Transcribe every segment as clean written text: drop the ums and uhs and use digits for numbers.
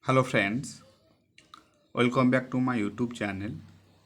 Hello friends, welcome back to my YouTube channel.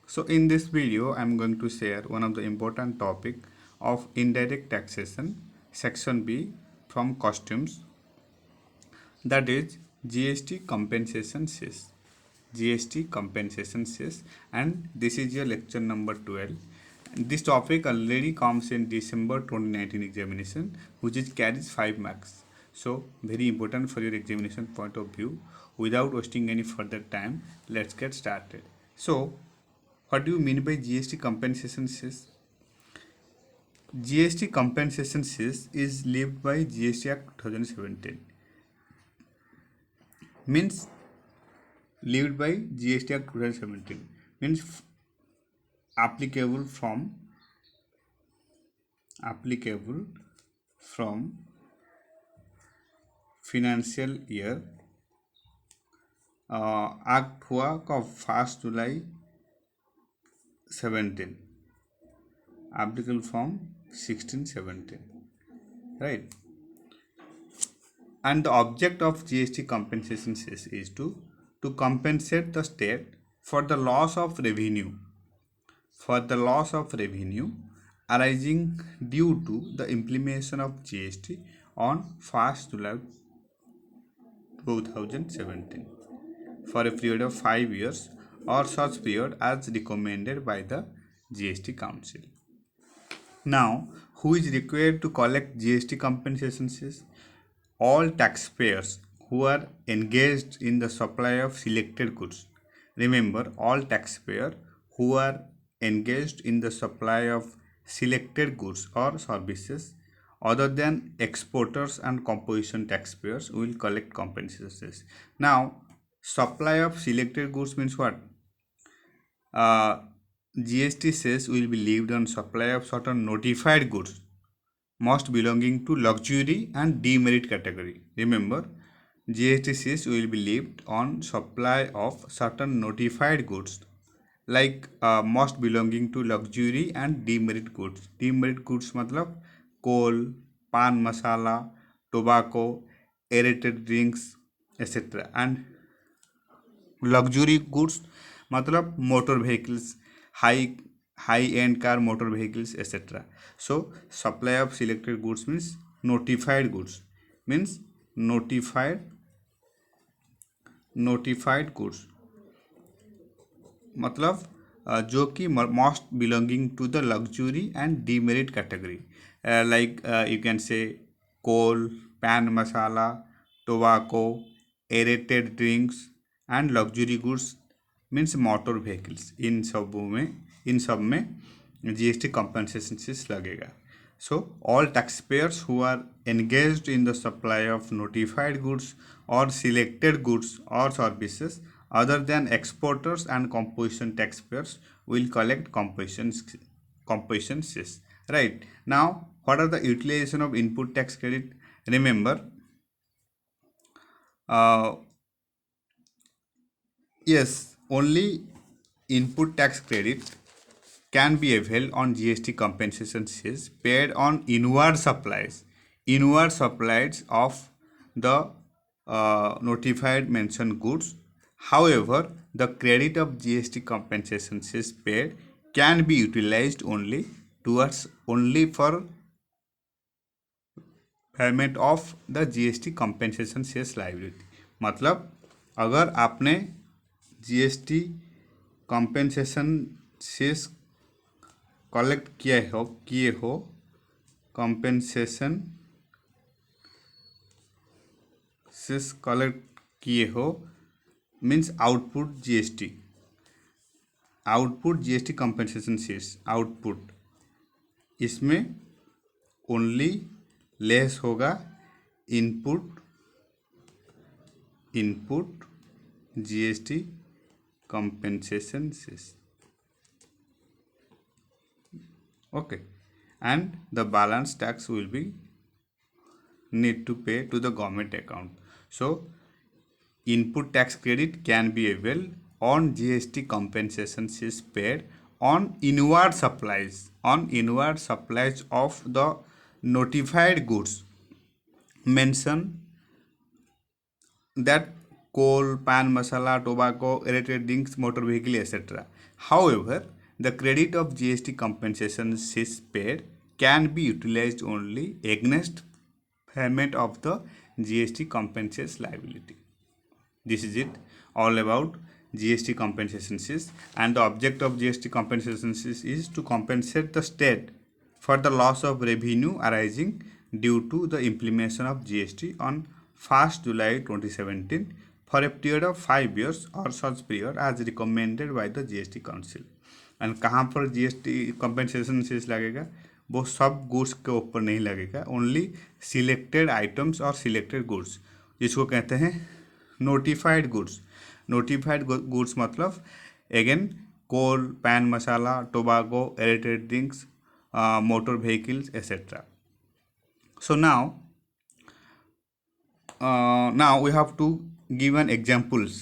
So in this video I am going to share one of the important topic of indirect taxation section B from customs, that is GST compensation cess. GST compensation cess, and this is your lecture number 12. This topic already comes in December 2019 examination, which is carries 5 marks. So very important for your examination point of view. Without wasting any further time, let's get started. So what do you mean by GST compensation cess? GST compensation cess is levied by GST Act 2017. Means levied by GST Act 2017 means applicable from financial year act हुआ कब 1 जुलाई 17, applicable from 1617, right? And the object of GST compensation cess is to compensate the state for the loss of revenue arising due to the implementation of GST on 1 July 2017 for a period of 5 years or such period as recommended by the GST Council. Now, who is required to collect GST compensation cess? All taxpayers who are engaged in the supply of selected goods. Remember, all taxpayers who are engaged in the supply of selected goods or services other than exporters and composition taxpayers will collect compensation cess. Now, supply of selected goods means what? GST cess will be levied on supply of certain notified goods most belonging to luxury and demerit category. Remember, GST cess will be levied on supply of certain notified goods like most belonging to luxury and demerit goods. Demerit goods मतलब coal, pan masala, tobacco, aerated drinks, etc. And luxury goods मतलब motor vehicles, high end car, motor vehicles, etc. So supply of selected goods means notified goods, means notified goods मतलब जो कि most belonging to the luxury and demerit category like you can say coal, pan masala, tobacco, aerated drinks and luxury goods means motor vehicles. इन सब में GST compensation cess लगेगा. So all taxpayers who are engaged in the supply of notified goods or selected goods or services other than exporters and composition taxpayers will collect composition cess. Right. Now, what are the utilization of input tax credit? Remember, yes, only input tax credit can be availed on GST compensation cess paid on inward supplies of the notified mentioned goods. However, the credit of GST compensation cess paid can be utilized only for payment of the GST compensation cess liability. मतलब अगर आपने GST compensation cess collect किए हो compensation cess collect किए हो means output GST compensation cess output, इसमें only less होगा input GST compensation cess. Okay, and the balance tax will be need to pay to the government account. So input tax credit can be availed on GST compensation cess paid on inward supplies of the notified goods mentioned that coal, pan masala, tobacco, aerated drinks, motor vehicle, etc. However, the credit of GST compensation is paid can be utilized only against payment of the GST compensates liability. This is it, all about GST compensation cess, and the object of GST compensation cess is to compensate the state for the loss of revenue arising due to the implementation of GST on 1st July 2017 for a period of 5 years or such period as recommended by the GST Council. And कहाँ पर GST compensation cess लगेगा, वो सब goods के ऊपर नहीं लगेगा, only selected items और सिलेक्टेड गुड्स, जिसको कहते हैं नोटिफाइड गुड्स. नोटिफाइड गुड्स मतलब again coal, pan masala, tobacco, aerated drinks, motor vehicles, etc. So now we have to give an examples.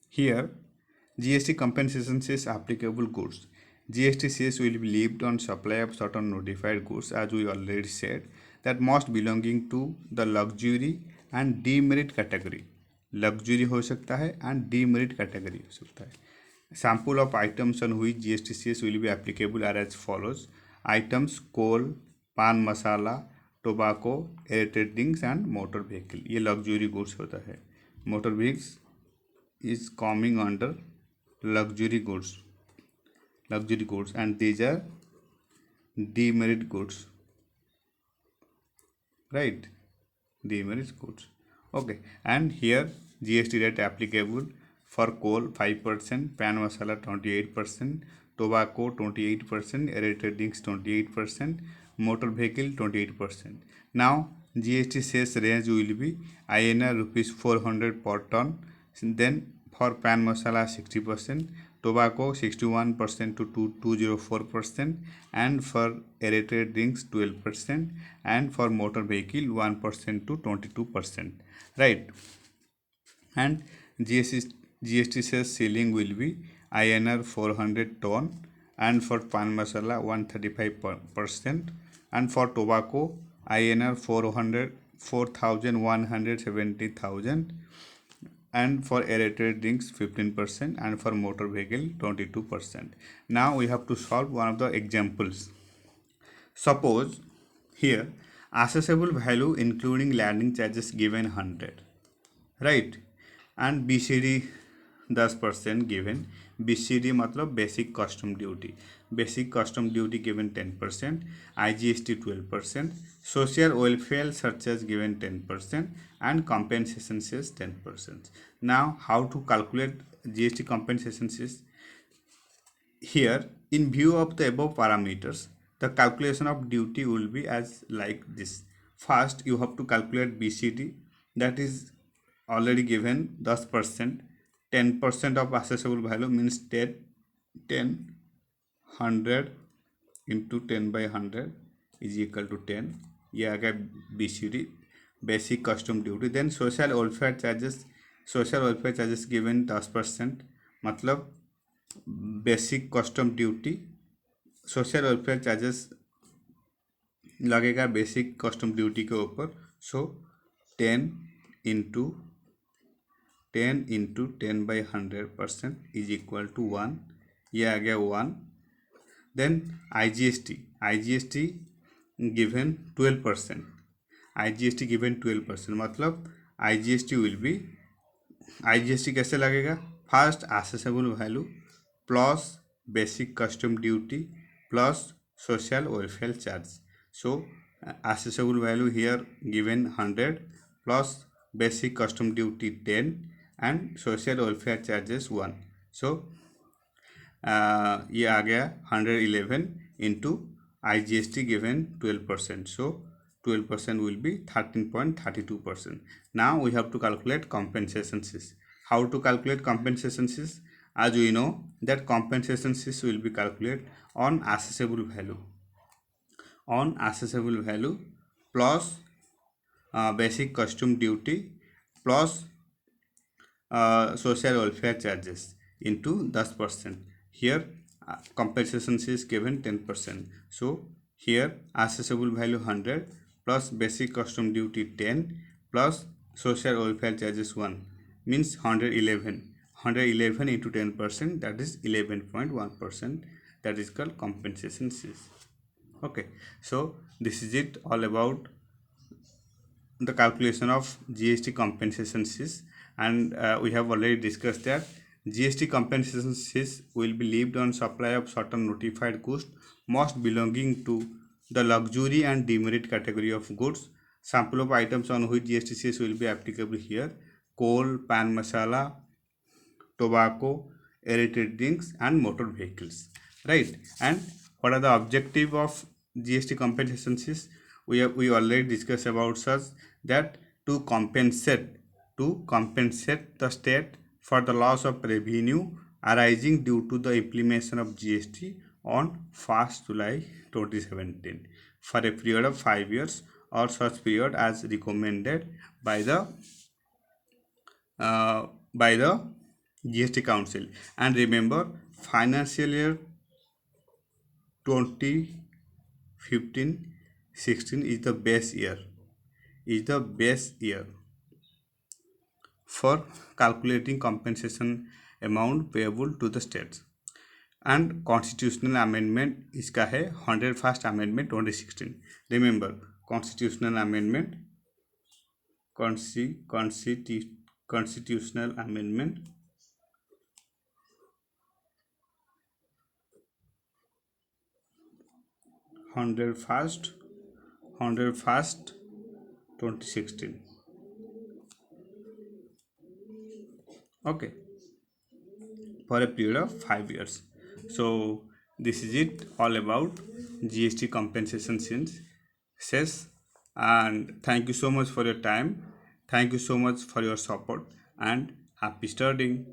Here GST compensation cess applicable goods. GST cess will be levied on supply of certain notified goods, as we already said, that must belonging to the luxury and demerit category. Luxury हो सकता है and demerit category हो सकता है. Sample of items on which GST cess will be applicable are as follows. Items coal, pan masala, tobacco, aerated drinks and motor vehicle. ये luxury goods होता है. Motor vehicles is coming under luxury goods and these are demerit goods, right? Demerit goods. Okay, and here GST rate applicable for coal 5%, pan masala 28%, tobacco 28%, aerated drinks 28%, motor vehicle 28%. Now GST cess range will be INR rupees 400 per ton. Then for pan masala 60%, tobacco 61% to 204%, and for aerated drinks 12%, and for motor vehicle 1% to 22%, right? And GST cess ceiling will be INR 400 ton, and for pan masala 135%, and for tobacco INR 4,170,000, and for aerated drinks 15%, and for motor vehicle 22%. Now we have to solve one of the examples. Suppose here accessible value including landing charges given 100, right, and BCD 10% given. BCD मतलब basic custom duty. Basic custom duty given 10%, IGST 12%, social welfare surcharge given 10%, and compensation cess 10%. Now how to calculate GST compensation cess? Here, in view of the above parameters, the calculation of duty will be as like this. First, you have to calculate BCD, that is already given 10%. 10% of accessible value means 10, 100 into 10 by 100 is equal to 10. ये आ गया BCD, basic custom duty. Then social welfare charges given 10%, मतलब basic custom duty social welfare charges लगेगा basic custom duty के ऊपर. So 10 into 10 by 100% is equal to 1. ये आ गया 1. Then IGST given 12%. IGST given 12% मतलब IGST कैसे लगेगा? First accessible value plus basic custom duty plus social welfare charge. So accessible value here given 100 plus basic custom duty 10 and social welfare charges 1. So ये आ गया 111 into IGST given 12%. So 12% will be 13.32%. Now we have to calculate compensation cess. How to calculate compensation cess? As we know that compensation cess will be calculated on accessible value plus basic custom duty plus social welfare charges into 10%. Here compensation cess given 10%. So here accessible value 100 plus basic custom duty 10 plus social welfare charges 1 means 111 into 10%, that is 11.1%, that is called compensation cess. Okay, so this is it all about the calculation of GST compensation cess, and we have already discussed that GST compensation cess will be levied on supply of certain notified goods most belonging to the luxury and demerit category of goods. Sample of items on which GST cess will be applicable here: coal, pan masala, tobacco, aerated drinks, and motor vehicles. Right? And what are the objective of GST compensations? Is we already discussed about such that to compensate the state for the loss of revenue arising due to the implementation of GST on 1st July 2017 for a period of 5 years or such period as recommended by the uh, by the GST Council. And remember, financial year 2015-16 is the best year. Is the best year for calculating compensation amount payable to the states. And constitutional amendment इसका है 101st amendment 2016. Remember, constitutional amendment constitutional amendment 101st 2016. Okay, for a period of 5 years. So this is it all about GST compensation since cess. And thank you so much for your time. Thank you so much for your support, and happy studying.